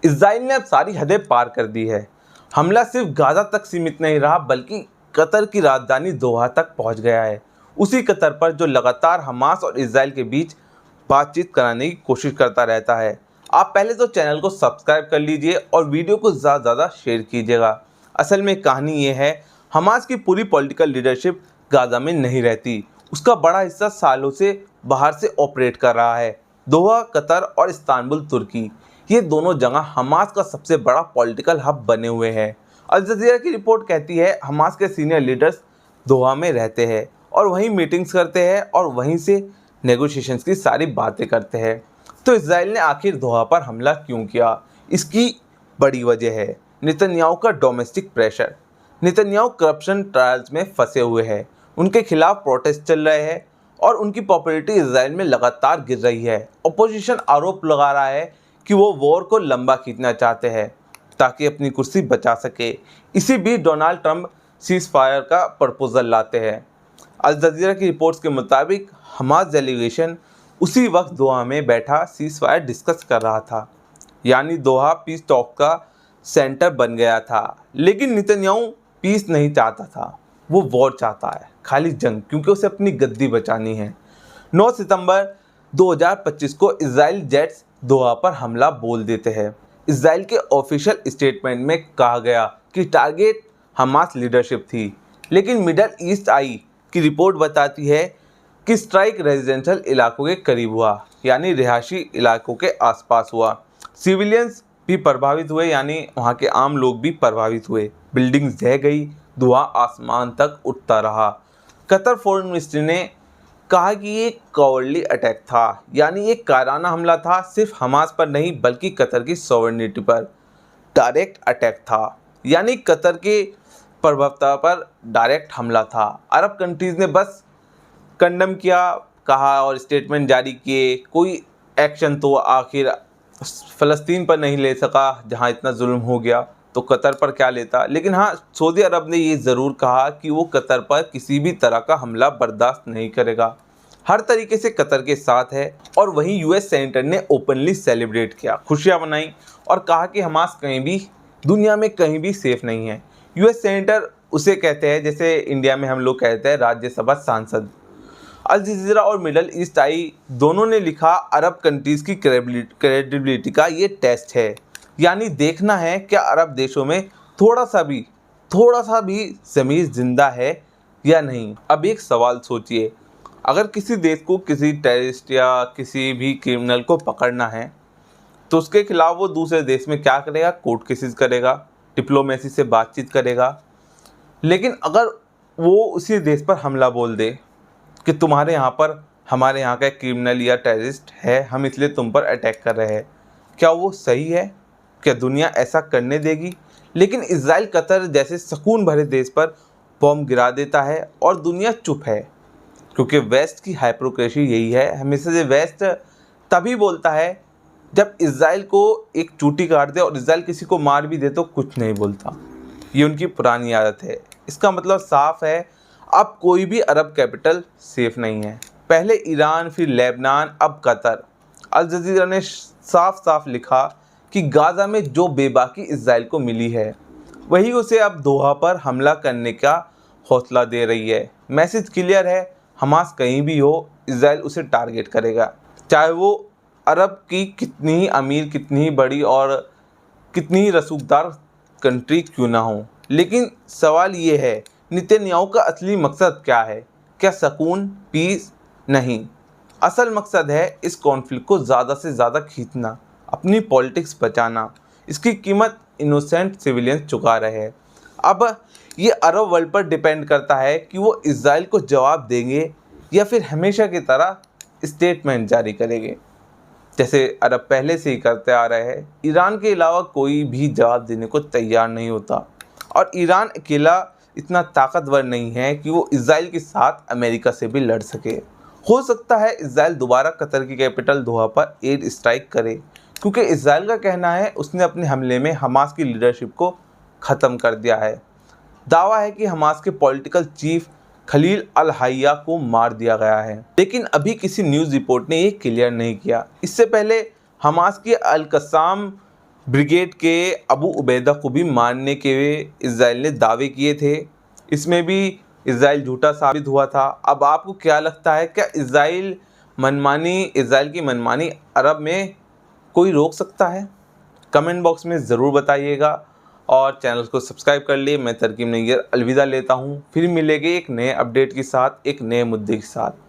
Israel ने अब सारी हदें पार कर दी है। हमला सिर्फ गाजा तक सीमित नहीं रहा बल्कि कतर की राजधानी दोहा तक पहुंच गया है। उसी कतर पर जो लगातार हमास और इजराइल के बीच बातचीत कराने की कोशिश करता रहता है। आप पहले तो चैनल को सब्सक्राइब कर लीजिए और वीडियो को ज़्यादा से ज़्यादा शेयर कीजिएगा। असल में कहानी ये है, हमास की पूरी पॉलिटिकल लीडरशिप गाजा में नहीं रहती। उसका बड़ा हिस्सा सालों से बाहर से ऑपरेट कर रहा है। दोहा कतर और इस्तांबुल तुर्की, ये दोनों जगह हमास का सबसे बड़ा पॉलिटिकल हब बने हुए हैं। अल जज़ीरा की रिपोर्ट कहती है हमास के सीनियर लीडर्स दोहा में रहते हैं और वहीं मीटिंग्स करते हैं और वहीं से नेगोशिएशंस की सारी बातें करते हैं। तो इजराइल ने आखिर दोहा पर हमला क्यों किया? इसकी बड़ी वजह है नेतन्याहू का domestic pressure. Netanyahu corruption trials में फंसे हुए हैं, उनके खिलाफ प्रोटेस्ट चल रहे हैं और उनकी पॉपुलैरिटी इजराइल में लगातार गिर रही है। अपोजिशन आरोप लगा रहा है कि वो वॉर को लंबा खींचना चाहते हैं ताकि अपनी कुर्सी बचा सके। इसी बीच डोनाल्ड ट्रंप सीज फायर का प्रपोजल लाते हैं। अल जज़ीरा की रिपोर्ट्स के मुताबिक हमास डेलीगेशन उसी वक्त दोहा में बैठा सीज फायर डिस्कस कर रहा था, यानी दोहा पीस टॉक का सेंटर बन गया था। लेकिन नेतन्याहू पीस नहीं चाहता था, वो वॉर चाहता है, खाली जंग, क्योंकि उसे अपनी गद्दी बचानी है। 9 सितंबर 2025 को इजराइल जेट्स दोहा पर हमला बोल देते हैं। इजराइल के ऑफिशियल स्टेटमेंट में कहा गया कि टारगेट हमास लीडरशिप थी, लेकिन मिडल ईस्ट आई की रिपोर्ट बताती है कि स्ट्राइक रेजिडेंशियल इलाकों के करीब हुआ, यानी रिहायशी इलाकों के आसपास हुआ। सिविलियंस भी प्रभावित हुए, यानी वहाँ के आम लोग भी प्रभावित हुए। बिल्डिंग्स ढह गई, धुआं आसमान तक उठता रहा। कतर फॉरेन मिनिस्ट्री ने कहा कि ये कॉवर्डली अटैक था, यानी ये कायराना हमला था, सिर्फ हमास पर नहीं बल्कि कतर की सॉवरेनिटी पर डायरेक्ट अटैक था, यानी कतर के प्रभुत्व पर डायरेक्ट हमला था। अरब कंट्रीज़ ने बस कंडम किया, कहा और स्टेटमेंट जारी किए। कोई एक्शन तो आखिर फ़लस्तीन पर नहीं ले सका जहां इतना जुल्म हो गया, तो कतर पर क्या लेता। लेकिन हाँ, सऊदी अरब ने ये ज़रूर कहा कि वो कतर पर किसी भी तरह का हमला बर्दाश्त नहीं करेगा, हर तरीके से कतर के साथ है। और वहीं यूएस सेनेटर ने ओपनली सेलिब्रेट किया, खुशियाँ मनाई और कहा कि हमास कहीं भी दुनिया में कहीं भी सेफ नहीं है। यूएस सेनेटर उसे कहते हैं जैसे इंडिया में हम लोग कहते हैं राज्यसभा सांसद। अल जज़ीरा और मिडल ईस्ट आई दोनों ने लिखा अरब कंट्रीज़ की क्रेडिबिलिटी का ये टेस्ट है, यानी देखना है क्या अरब देशों में थोड़ा सा भी ज़मीर जिंदा है या नहीं। अब एक सवाल सोचिए, अगर किसी देश को किसी टेररिस्ट या किसी भी क्रिमिनल को पकड़ना है तो उसके खिलाफ वो दूसरे देश में क्या करेगा? कोर्ट केसेस करेगा, डिप्लोमेसी से बातचीत करेगा। लेकिन अगर वो उसी देश पर हमला बोल दे कि तुम्हारे यहाँ पर हमारे यहाँ का एक क्रिमिनल या टेररिस्ट है, हम इसलिए तुम पर अटैक कर रहे हैं, क्या वो सही है? क्या दुनिया ऐसा करने देगी? लेकिन इजराइल कतर जैसे सुकून भरे देश पर बॉम्ब गिरा देता है और दुनिया चुप है, क्योंकि वेस्ट की हाइपोक्रेसी यही है। हमेशा से वेस्ट तभी बोलता है जब इजराइल को एक चूटी काट दे, और इजराइल किसी को मार भी दे तो कुछ नहीं बोलता। ये उनकी पुरानी आदत है। इसका मतलब साफ है, अब कोई भी अरब कैपिटल सेफ नहीं है। पहले ईरान, फिर लेबनान, अब कतर। अल जज़ीरा ने साफ साफ लिखा कि गाज़ा में जो बेबाकी इजराइल को मिली है वही उसे अब दोहा पर हमला करने का हौसला दे रही है। मैसेज क्लियर है, हमास कहीं भी हो इजराइल उसे टारगेट करेगा, चाहे वो अरब की कितनी ही अमीर, कितनी ही बड़ी और कितनी ही रसूखदार कंट्री क्यों ना हो। लेकिन सवाल ये है, नेतन्याहू का असली मकसद क्या है? क्या सुकून, पीस? नहीं, असल मकसद है इस कॉन्फ्लिक्ट को ज़्यादा से ज़्यादा खींचना, अपनी पॉलिटिक्स बचाना। इसकी कीमत इनोसेंट सिविलियंस चुका रहे हैं। अब ये अरब वर्ल्ड पर डिपेंड करता है कि वो इजराइल को जवाब देंगे या फिर हमेशा की तरह स्टेटमेंट जारी करेंगे, जैसे अरब पहले से ही करते आ रहे हैं। ईरान के अलावा कोई भी जवाब देने को तैयार नहीं होता, और ईरान अकेला इतना ताकतवर नहीं है कि वो इजराइल के साथ अमेरिका से भी लड़ सके। हो सकता है इजराइल दोबारा कतर की कैपिटल दोहा पर एयर स्ट्राइक करे, क्योंकि इजराइल का कहना है उसने अपने हमले में हमास की लीडरशिप को ख़त्म कर दिया है। दावा है कि हमास के पॉलिटिकल चीफ खलील अल हैया को मार दिया गया है, लेकिन अभी किसी न्यूज़ रिपोर्ट ने ये क्लियर नहीं किया। इससे पहले हमास के अल कसाम ब्रिगेड के अबू उबैदा को भी मारने के इजराइल ने दावे किए थे। इसमें भी इजराइल झूठा साबित हुआ था। अब आपको क्या लगता है, क्या इजराइल की मनमानी अरब में कोई रोक सकता है? कमेंट बॉक्स में ज़रूर बताइएगा और चैनल को सब्सक्राइब कर लिए। मैं तरकीब नैयर अलविदा लेता हूँ। फिर मिलेंगे एक नए अपडेट के साथ, एक नए मुद्दे के साथ।